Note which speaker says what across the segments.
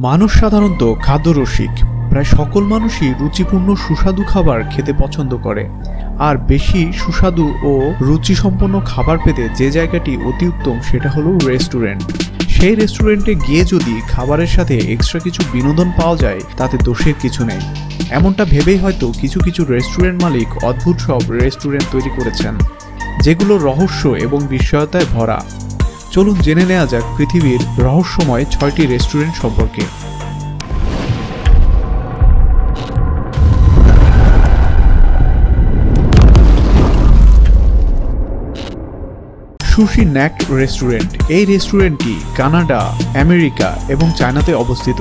Speaker 1: মানুষ সাধারণত খাদ্যরসিক। প্রায় সকল মানুষই রুচিপূর্ণ সুস্বাদু খাবার খেতে পছন্দ করে। আর বেশি সুস্বাদু ও রুচিসম্পন্ন খাবার পেতে যে জায়গাটি অতি উত্তম সেটা হলো রেস্টুরেন্ট। সেই রেস্টুরেন্টে গিয়ে যদি খাবারের সাথে এক্সট্রা কিছু বিনোদন পাওয়া যায় তাতে দোষের কিছু নেই। এমনটা ভেবেই হয়তো কিছু কিছু রেস্টুরেন্ট মালিক অদ্ভুত সব রেস্টুরেন্ট তৈরি করেছেন, যেগুলো রহস্য এবং বিস্ময়তায় ভরা। চলুন জেনে নেওয়া যাক পৃথিবীর রহস্যময় ৬টি রেস্টুরেন্ট সম্পর্কে। সুশি ন্যাক্ট রেস্টুরেন্ট। এই রেস্টুরেন্টটি কানাডা, আমেরিকা এবং চায়নাতে অবস্থিত।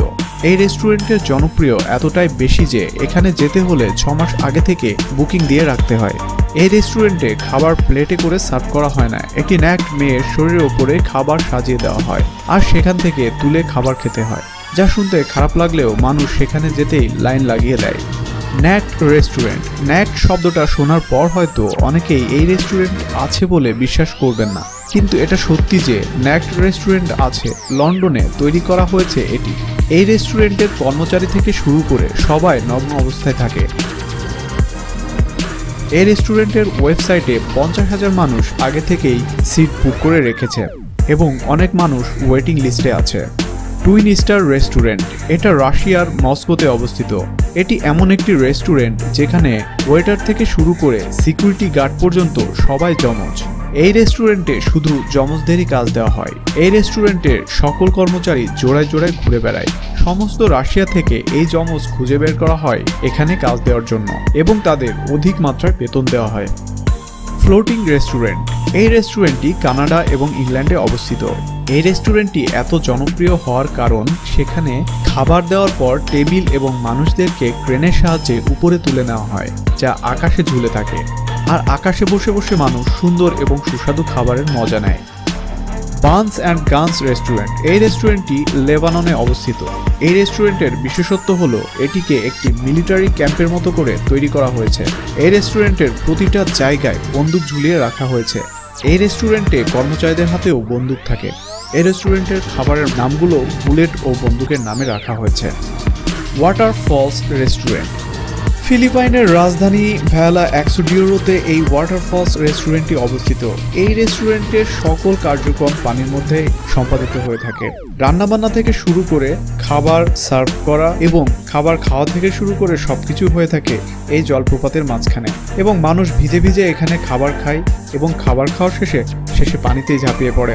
Speaker 1: এই রেস্টুরেন্টের জনপ্রিয় এতটাই বেশি যে এখানে যেতে হলে ৬ মাস আগে থেকে বুকিং দিয়ে রাখতে হয়। এই রেস্টুরেন্টে খাবার প্লেটে করে সার্ভ করা হয় না, একটি ন্যাক্ট মেয়ের শরীরের ওপরে খাবার সাজিয়ে দেওয়া হয় আর সেখান থেকে তুলে খাবার খেতে হয়, যা শুনতে খারাপ লাগলেও মানুষ সেখানে যেতেই লাইন লাগিয়ে দেয়। ন্যাক্ট রেস্টুরেন্ট। ন্যাক্ট শব্দটা শোনার পর হয়তো অনেকেই এই রেস্টুরেন্ট আছে বলে বিশ্বাস করবেন না, কিন্তু এটা সত্যি যে ন্যাক্ট রেস্টুরেন্ট আছে। লন্ডনে তৈরি করা হয়েছে এটি। এই রেস্টুরেন্টের কর্মচারী থেকে শুরু করে সবাই নগ্ন অবস্থায় থাকে। এই রেস্টুরেন্টের ওয়েবসাইটে ৫০,০০০ মানুষ আগে থেকেই সিট বুক করে রেখেছে এবং অনেক মানুষ ওয়েটিং লিস্টে আছে। Twin star restaurant. এটা রাশিয়ার মস্কোতে অবস্থিত। এটি এমন একটি রেস্টুরেন্ট যেখানে ওয়েটার থেকে শুরু করে সিকিউরিটি গার্ড পর্যন্ত সবাই যমজ। এই রেস্টুরেন্টে শুধু যমজদেরই কাজ দেওয়া হয়। এই রেস্টুরেন্টের সকল কর্মচারী জোড়ায় জোড়ায় ঘুরে বেড়ায়। সমস্ত রাশিয়া থেকে এই যমজ খুঁজে বের করা হয় এখানে কাজ দেওয়ার জন্য এবং তাদের অধিক মাত্রায় বেতন দেওয়া হয়। Floating restaurant. এই রেস্টুরেন্টটি কানাডা এবং ইংল্যান্ডে অবস্থিত। এই রেস্টুরেন্টটি এত জনপ্রিয় হওয়ার কারণ সেখানে খাবার দেওয়ার পর টেবিল এবং মানুষদেরকে ক্রেনের সাহায্যে উপরে তুলে নেওয়া হয়, যা আকাশে ঝুলে থাকে আর আকাশে বসে বসে মানুষ সুন্দর এবং সুস্বাদু খাবারের মজা নেয়। Banas and guns restaurant. এই রেস্টুরেন্টটি লেবাননে অবস্থিত। এই রেস্টুরেন্টের বিশেষত্ব হলো এটিকে একটি মিলিটারি ক্যাম্পের মতো করে তৈরি করা হয়েছে। এই রেস্টুরেন্টের প্রতিটা জায়গায় বন্দুক ঝুলিয়ে রাখা হয়েছে। এই রেস্টুরেন্টে কর্মচারীদের হাতেও বন্দুক থাকে। এই রেস্টুরেন্টের খাবারের নামগুলো বুলেট ও বন্দুকের নামে রাখা হয়েছে। Waterfalls restaurant. ফিলিপাইনের রাজধানী ভ্যালা এক্সোডিওরোতে এই ওয়াটারফলস রেস্টুরেন্টটি অবস্থিত। এই রেস্টুরেন্টের সকল কার্যক্রম পানির মধ্যে সম্পাদিত হয়ে থাকে। রান্নাবান্না থেকে শুরু করে খাবার সার্ভ করা এবং খাবার খাওয়া থেকে শুরু করে সবকিছু হয়ে থাকে এই জলপ্রপাতের মাঝখানে এবং মানুষ ভিজে ভিজে এখানে খাবার খায় এবং খাবার খাওয়ার শেষে পানিতেই ঝাঁপিয়ে পড়ে।